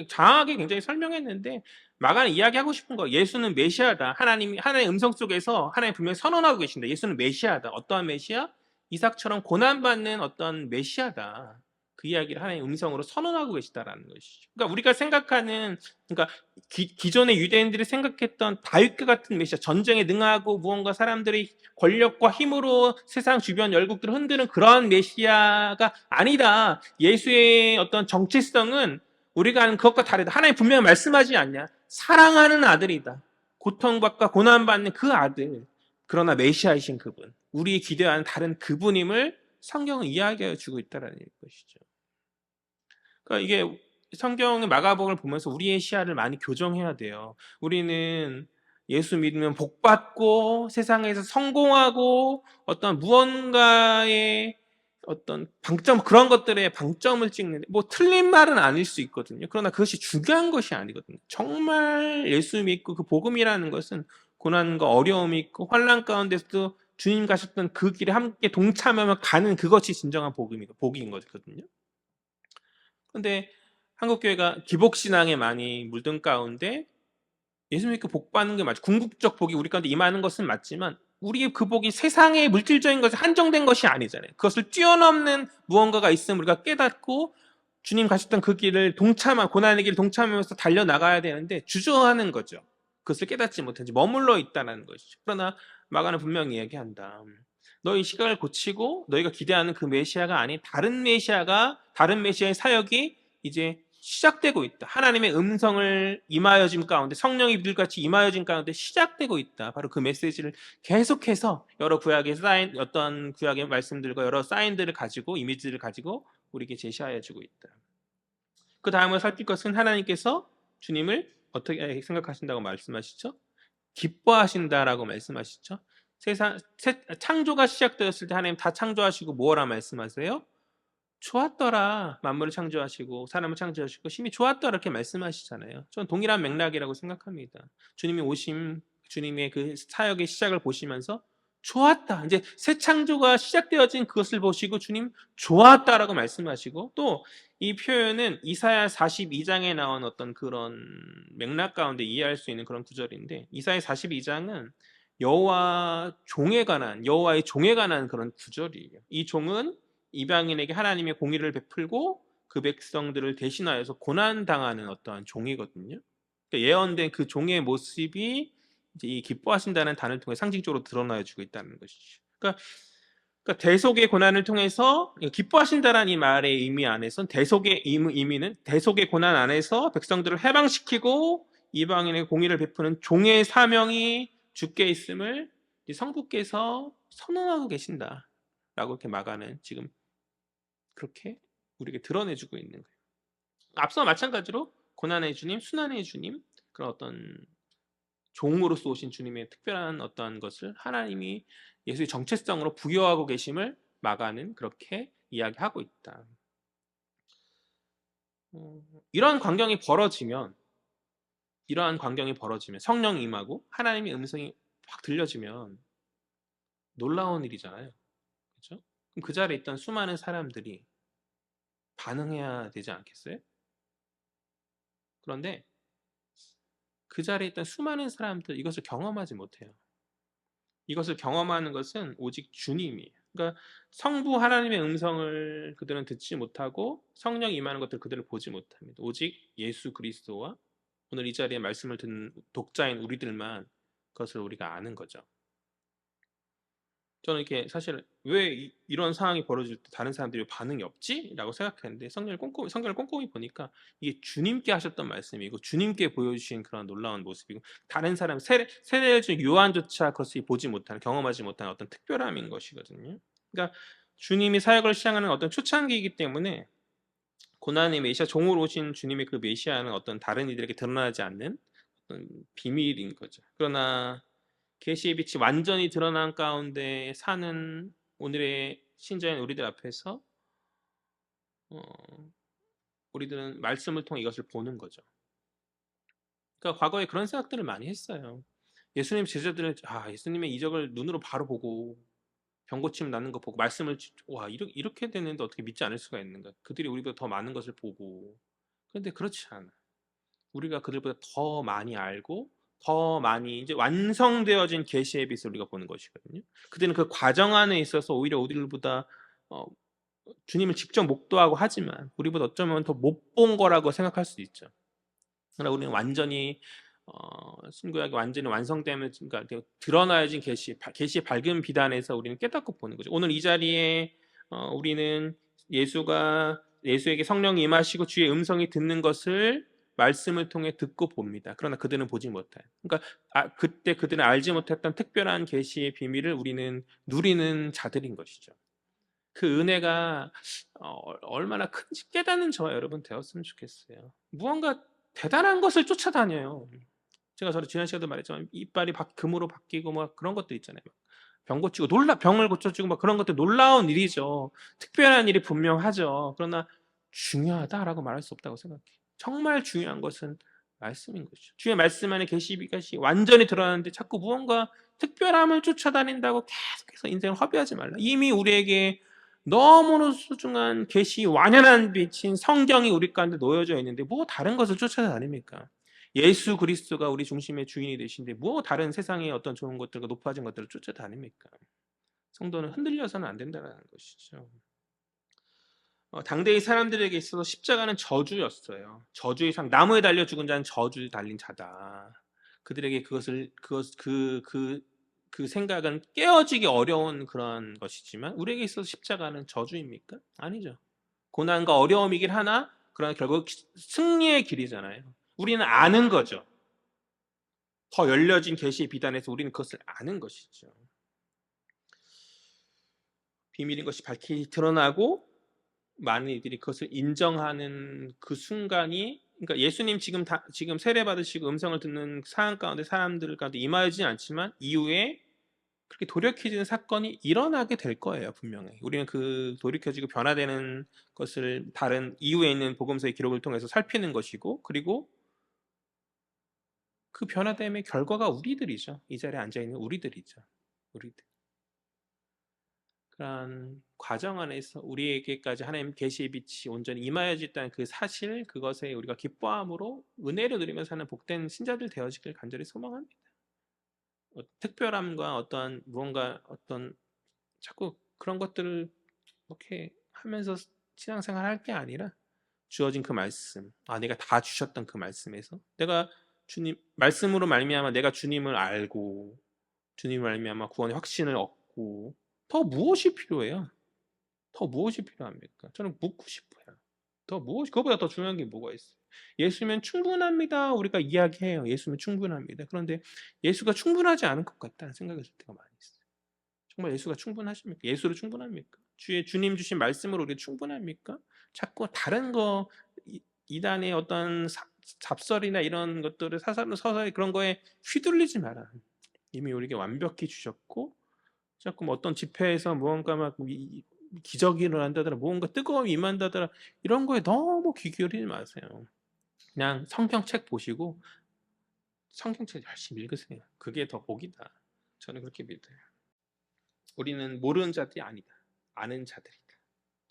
A: 장하게 굉장히 설명했는데 마가는 이야기하고 싶은 거, 예수는 메시아다. 하나님의 음성 속에서 하나님 분명히 선언하고 계신다. 예수는 메시아다. 어떠한 메시아? 이삭처럼 고난받는 어떤 메시아다. 그 이야기를 하나님의 음성으로 선언하고 계시다라는 것이죠. 그러니까 우리가 생각하는, 그러니까 기존의 유대인들이 생각했던 다윗과 같은 메시아, 전쟁에 능하고 무언가 사람들의 권력과 힘으로 세상 주변 열국들을 흔드는 그런 메시아가 아니다. 예수의 어떤 정체성은 우리가 아는 그것과 다르다. 하나님 분명히 말씀하지 않냐? 사랑하는 아들이다. 고통받고 고난받는 그 아들. 그러나 메시아이신 그분. 우리 기대하는 다른 그분임을 성경은 이야기해 주고 있다는 것이죠. 그러니까 이게 성경의 마가복음을 보면서 우리의 시야를 많이 교정해야 돼요. 우리는 예수 믿으면 복받고 세상에서 성공하고 어떤 무언가의 어떤 방점, 그런 것들의 방점을 찍는데, 뭐 틀린 말은 아닐 수 있거든요. 그러나 그것이 중요한 것이 아니거든요. 정말 예수 믿고 그 복음이라는 것은 고난과 어려움이 있고 환난 가운데서도 주님 가셨던 그 길에 함께 동참하며 가는 그것이 진정한 복인 거거든요. 그런데 한국교회가 기복신앙에 많이 물든 가운데 예수 믿고 복 받는 게 맞죠. 궁극적 복이 우리 가운데 임하는 것은 맞지만 우리의 그 복이 세상의 물질적인 것에 한정된 것이 아니잖아요. 그것을 뛰어넘는 무언가가 있으면 우리가 깨닫고 주님 가셨던 그 길을 고난의 길을 동참하면서 달려나가야 되는데 주저하는 거죠. 그것을 깨닫지 못한지 머물러 있다는 것이죠. 그러나 마가는 분명히 얘기한다. 너희 시각을 고치고 너희가 기대하는 그 메시아가 아닌 다른 메시아의 사역이 이제 시작되고 있다. 하나님의 음성을 임하여짐 가운데, 성령이 불같이 임하여짐 가운데 시작되고 있다. 바로 그 메시지를 계속해서 여러 어떤 구약의 말씀들과 여러 사인들을 가지고, 이미지를 가지고 우리에게 제시하여 주고 있다. 그 다음에 살필 것은 하나님께서 주님을 어떻게 생각하신다고 말씀하시죠? 기뻐하신다라고 말씀하시죠. 창조가 시작되었을 때 하나님 다 창조하시고 뭐라 말씀하세요? 좋았더라. 만물을 창조하시고 사람을 창조하시고 심히 좋았더라 이렇게 말씀하시잖아요. 저는 동일한 맥락이라고 생각합니다. 주님이 오심, 주님의 그 사역의 시작을 보시면서 좋았다. 이제 새 창조가 시작되어진 그것을 보시고 주님 좋았다라고 말씀하시고 또 이 표현은 이사야 42장에 나온 어떤 그런 맥락 가운데 이해할 수 있는 그런 구절인데 이사야 42장은 여호와의 종에 관한 그런 구절이에요. 이 종은 이방인에게 하나님의 공의를 베풀고 그 백성들을 대신하여서 고난당하는 어떠한 종이거든요. 그러니까 예언된 그 종의 모습이 이제 이 기뻐하신다는 단어를 통해 상징적으로 드러나주고 있다는 것이죠. 그러니까 대속의 고난을 통해서 기뻐하신다라는 이 말의 의미 안에선 대속의 의미는 대속의 고난 안에서 백성들을 해방시키고 이방인의 공의를 베푸는 종의 사명이 주께 있음을 성부께서 선언하고 계신다라고 이렇게 막아는 지금 그렇게 우리에게 드러내주고 있는 거예요. 앞서 마찬가지로 고난의 주님, 순환의 주님, 그런 어떤 종으로서 오신 주님의 특별한 어떤 것을 하나님이 예수의 정체성으로 부여하고 계심을 막아는 그렇게 이야기하고 있다. 이러한 광경이 벌어지면 성령이 임하고 하나님의 음성이 확 들려지면 놀라운 일이잖아요. 그렇죠? 그럼 그 자리에 있던 수많은 사람들이 반응해야 되지 않겠어요? 그런데 그 자리에 있던 수많은 사람들 이것을 경험하지 못해요. 이것을 경험하는 것은 오직 주님이에요. 그러니까 성부 하나님의 음성을 그들은 듣지 못하고 성령 임하는 것들을 그들을 보지 못합니다. 오직 예수 그리스도와 오늘 이 자리에 말씀을 듣는 독자인 우리들만 그것을 우리가 아는 거죠. 저는 이렇게 사실 왜 이런 상황이 벌어질 때 다른 사람들이 반응이 없지? 라고 생각했는데 성경을 꼼꼼히 보니까 이게 주님께 하셨던 말씀이고 주님께 보여주신 그런 놀라운 모습이고 다른 사람 세례 중 요한조차 그것을 보지 못하는 경험하지 못하는 어떤 특별함인 것이거든요. 그러니까 주님이 사역을 시작하는 어떤 초창기이기 때문에 고난의 메시아 종으로 오신 주님의 그 메시아는 어떤 다른 이들에게 드러나지 않는 어떤 비밀인 거죠. 그러나 계시의 빛이 완전히 드러난 가운데 사는 오늘의 신자인 우리들 앞에서 우리들은 말씀을 통해 이것을 보는 거죠. 그러니까 과거에 그런 생각들을 많이 했어요. 예수님 제자들은 예수님의 이적을 눈으로 바로 보고 병 고침 낫는 거 보고 말씀을 이렇게 되는데 어떻게 믿지 않을 수가 있는가? 그들이 우리보다 더 많은 것을 보고 그런데 그렇지 않아. 우리가 그들보다 더 많이 알고 더 많이 이제 완성되어진 계시의 빛을 우리가 보는 것이거든요. 그들은 그 과정 안에 있어서 오히려 우리들보다 주님을 직접 목도하고 하지만 우리보다 어쩌면 더 못 본 거라고 생각할 수 있죠. 그러나 우리는 완전히 신구약이 완전히 완성되면 그러니까 드러나야진 계시의 밝은 비단에서 우리는 깨닫고 보는 거죠. 오늘 이 자리에 우리는 예수에게 성령이 임하시고 주의 음성이 듣는 것을 말씀을 통해 듣고 봅니다. 그러나 그들은 보지 못해요. 그러니까 그때 그들은 알지 못했던 특별한 계시의 비밀을 우리는 누리는 자들인 것이죠. 그 은혜가 얼마나 큰지 깨닫는 저와 여러분 되었으면 좋겠어요. 무언가 대단한 것을 쫓아다녀요. 제가 지난 시간에도 말했지만 이빨이 금으로 바뀌고 막 그런 것들 있잖아요. 병 고치고 병을 고쳐주고 막 그런 것들 놀라운 일이죠. 특별한 일이 분명하죠. 그러나 중요하다라고 말할 수 없다고 생각해요. 정말 중요한 것은 말씀인 거죠. 주의 말씀 안에 계시가 완전히 드러나는데 자꾸 무언가 특별함을 쫓아다닌다고 계속해서 인생을 허비하지 말라. 이미 우리에게 너무나 소중한 계시 완연한 빛인 성경이 우리 가운데 놓여져 있는데 뭐 다른 것을 쫓아다닙니까? 예수 그리스도가 우리 중심의 주인이 되신데 뭐 다른 세상의 어떤 좋은 것들과 높아진 것들을 쫓아다닙니까? 성도는 흔들려서는 안 된다는 것이죠. 당대의 사람들에게 있어서 십자가는 저주였어요. 저주의 나무에 달려 죽은 자는 저주 달린 자다. 그들에게 그 생각은 깨어지기 어려운 그런 것이지만 우리에게 있어서 십자가는 저주입니까? 아니죠. 고난과 어려움이긴 하나 그러나 결국 승리의 길이잖아요. 우리는 아는 거죠. 더 열려진 계시의 비단에서 우리는 그것을 아는 것이죠. 비밀인 것이 밝히 드러나고 많은 이들이 그것을 인정하는 그 순간이 그러니까 예수님 지금 세례 받으시고 음성을 듣는 상황 가운데 사람들 가운데 임하지는 않지만 이후에 그렇게 돌이켜지는 사건이 일어나게 될 거예요, 분명히. 우리는 그 돌이켜지고 변화되는 것을 다른 이후에 있는 복음서의 기록을 통해서 살피는 것이고, 그리고 그 변화됨의 결과가 우리들이죠. 이 자리에 앉아 있는 우리들이죠. 우리들. 그런 과정 안에서 우리에게까지 하나님 계시의 빛이 온전히 임하여졌다는 그 사실, 그것에 우리가 기뻐함으로 은혜를 누리며 사는 복된 신자들 되어지길 간절히 소망합니다. 특별함과 어떤 무언가 어떤 자꾸 그런 것들을 이렇게 하면서 신앙생활 할 게 아니라 주어진 그 말씀, 내가 다 주셨던 그 말씀에서 내가 주님 말씀으로 말미암아 내가 주님을 알고 주님을 말미암아 구원의 확신을 얻고 더 무엇이 필요해요? 더 무엇이 필요합니까? 저는 묻고 싶어요. 더 무엇이 그거보다 더 중요한 게 뭐가 있어요? 예수면 충분합니다. 우리가 이야기해요. 예수면 충분합니다. 그런데 예수가 충분하지 않은 것 같다는 생각이 들 때가 많이 있어요. 정말 예수가 충분하십니까? 예수로 충분합니까? 주님 주신 말씀으로 우리 충분합니까? 자꾸 다른 거 이단의 어떤 잡설이나 이런 것들을 사사로 서서히 그런 거에 휘둘리지 마라. 이미 우리에게 완벽히 주셨고 자꾸 뭐 어떤 집회에서 무언가 막 기적이 일어난다더라, 무언가 뜨거움이 임한다더라 이런 거에 너무 귀 기울이지 마세요. 그냥 성경책 보시고 성경책 열심히 읽으세요. 그게 더 복이다. 저는 그렇게 믿어요. 우리는 모르는 자들이 아니다. 아는 자들이다.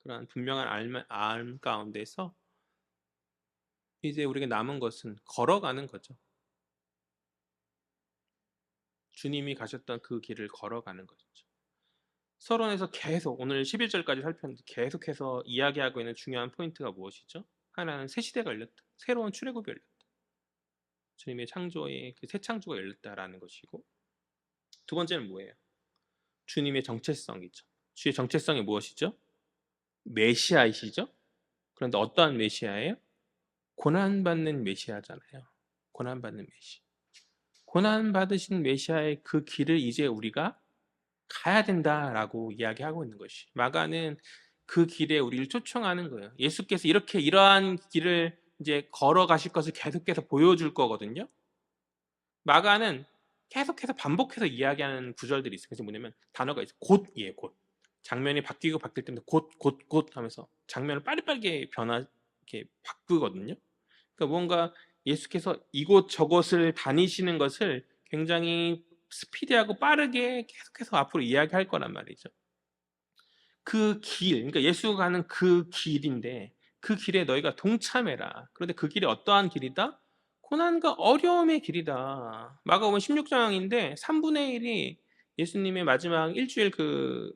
A: 그러한 분명한 알 가운데서 이제 우리에게 남은 것은 걸어가는 거죠. 주님이 가셨던 그 길을 걸어가는 거죠. 서론에서 계속 오늘 11절까지 살폈는데 계속해서 이야기하고 있는 중요한 포인트가 무엇이죠? 하나는 새 시대가 열렸다. 새로운 출애굽이 열렸다. 주님의 창조의 그 새 창조가 열렸다라는 것이고, 두 번째는 뭐예요? 주님의 정체성이죠. 주의 정체성이 무엇이죠? 메시아이시죠? 그런데 어떠한 메시아예요? 고난받는 메시아잖아요. 고난받는 메시아. 고난받으신 메시아의 그 길을 이제 우리가 가야 된다라고 이야기하고 있는 것이. 마가는 그 길에 우리를 초청하는 거예요. 예수께서 이렇게 이러한 길을 이제 걸어가실 것을 계속해서 보여줄 거거든요. 마가는 계속해서 반복해서 이야기하는 구절들이 있어요. 그래서 뭐냐면 단어가 있어요. 곧이에요. 곧. 장면이 바뀌고 바뀔 때마다 곧 하면서 장면을 빠르게 이렇게 바꾸거든요. 그러니까 뭔가 예수께서 이곳 저곳을 다니시는 것을 굉장히 스피디하고 빠르게 계속해서 앞으로 이야기할 거란 말이죠. 그 길, 그러니까 예수가 가는 그 길인데 그 길에 너희가 동참해라. 그런데 그 길이 어떠한 길이다? 고난과 어려움의 길이다. 마가복음 16장인데 3분의 1이 예수님의 마지막 일주일 그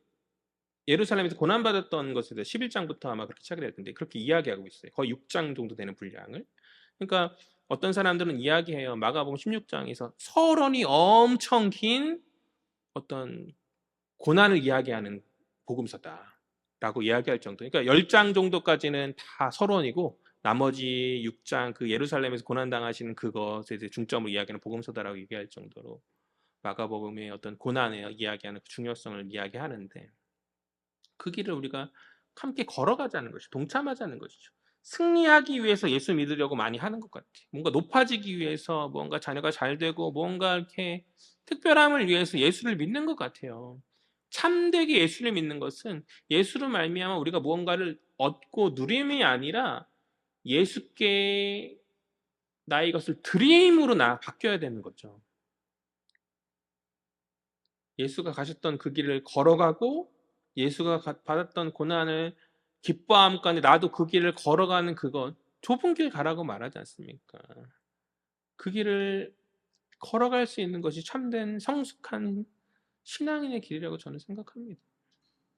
A: 예루살렘에서 고난받았던 것에 대해서 11장부터 아마 그렇게 시작이 될 텐데 그렇게 이야기하고 있어요. 거의 6장 정도 되는 분량을. 그러니까 어떤 사람들은 이야기해요. 마가복음 16장에서 서론이 엄청 긴 어떤 고난을 이야기하는 복음서다라고 이야기할 정도. 그러니까 10장 정도까지는 다 서론이고 나머지 6장 그 예루살렘에서 고난 당하시는 그것에 대해 중점을 이야기하는 복음서다라고 얘기할 정도로 마가복음의 어떤 고난에 이야기하는 그 중요성을 이야기하는데 그 길을 우리가 함께 걸어가자는 것이죠. 동참하자는 것이죠. 승리하기 위해서 예수 믿으려고 많이 하는 것 같아요. 뭔가 높아지기 위해서 뭔가 자녀가 잘 되고 뭔가 이렇게 특별함을 위해서 예수를 믿는 것 같아요. 참되게 예수를 믿는 것은 예수를 말미암아 우리가 무언가를 얻고 누림이 아니라 예수께 나의 것을 드림으로 바뀌어야 되는 거죠. 예수가 가셨던 그 길을 걸어가고 예수가 받았던 고난을 기뻐함 가운데 나도 그 길을 걸어가는 그것, 좁은 길 가라고 말하지 않습니까? 그 길을 걸어갈 수 있는 것이 참된 성숙한 신앙인의 길이라고 저는 생각합니다.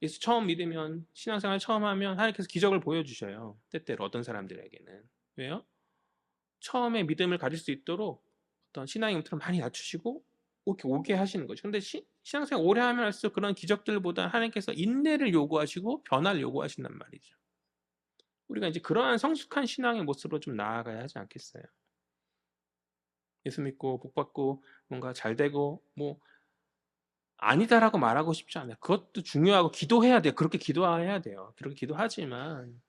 A: 예수 처음 믿으면 신앙생활 처음 하면 하나님께서 기적을 보여주셔요. 때때로 어떤 사람들에게는. 왜요? 처음에 믿음을 가질 수 있도록 어떤 신앙의 문턱을 많이 낮추시고 오게 하시는 거죠. 근데 신앙생활 오래 하면 할수록 그런 기적들보다 하나님께서 인내를 요구하시고 변화를 요구하신단 말이죠. 우리가 이제 그러한 성숙한 신앙의 모습으로 좀 나아가야 하지 않겠어요? 예수 믿고 복 받고 뭔가 잘 되고 뭐 아니다라고 말하고 싶지 않아요. 그것도 중요하고 기도해야 돼요. 그렇게 기도해야 돼요. 그렇게 기도하지만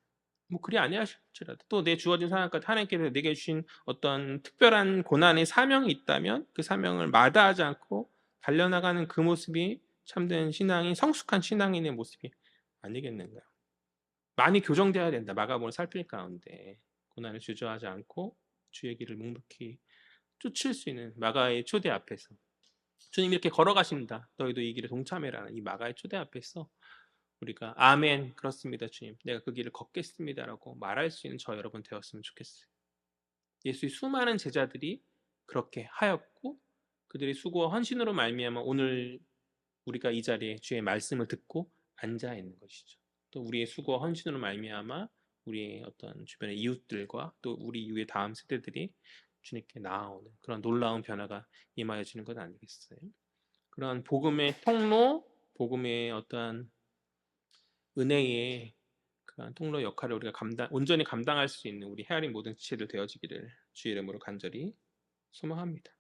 A: 뭐 그리 아니하실지라도 또 내 주어진 상황까지 하나님께서 내게 주신 어떤 특별한 고난의 사명이 있다면 그 사명을 마다하지 않고 달려나가는 그 모습이 참된 신앙이 성숙한 신앙인의 모습이 아니겠는가. 많이 교정되어야 된다. 마가복음을 살필 가운데 고난을 주저하지 않고 주의 길을 묵묵히 쫓을 수 있는 마가의 초대 앞에서 주님 이렇게 걸어가신다. 너희도 이 길에 동참해라는 이 마가의 초대 앞에서 우리가 아멘 그렇습니다 주님 내가 그 길을 걷겠습니다라고 말할 수 있는 저 여러분 되었으면 좋겠어요. 예수의 수많은 제자들이 그렇게 하였고 그들의 수고와 헌신으로 말미암아 오늘 우리가 이 자리에 주의 말씀을 듣고 앉아 있는 것이죠. 또 우리의 수고와 헌신으로 말미암아 우리의 어떤 주변의 이웃들과 또 우리 이후의 다음 세대들이 주님께 나아오는 그런 놀라운 변화가 임하여지는 것 아니겠어요? 그런 복음의 통로, 복음의 어떠한 은혜의 그런 통로 역할을 우리가 온전히 감당할 수 있는 우리 헤아린 모든 지체들 되어지기를 주의 이름으로 간절히 소망합니다.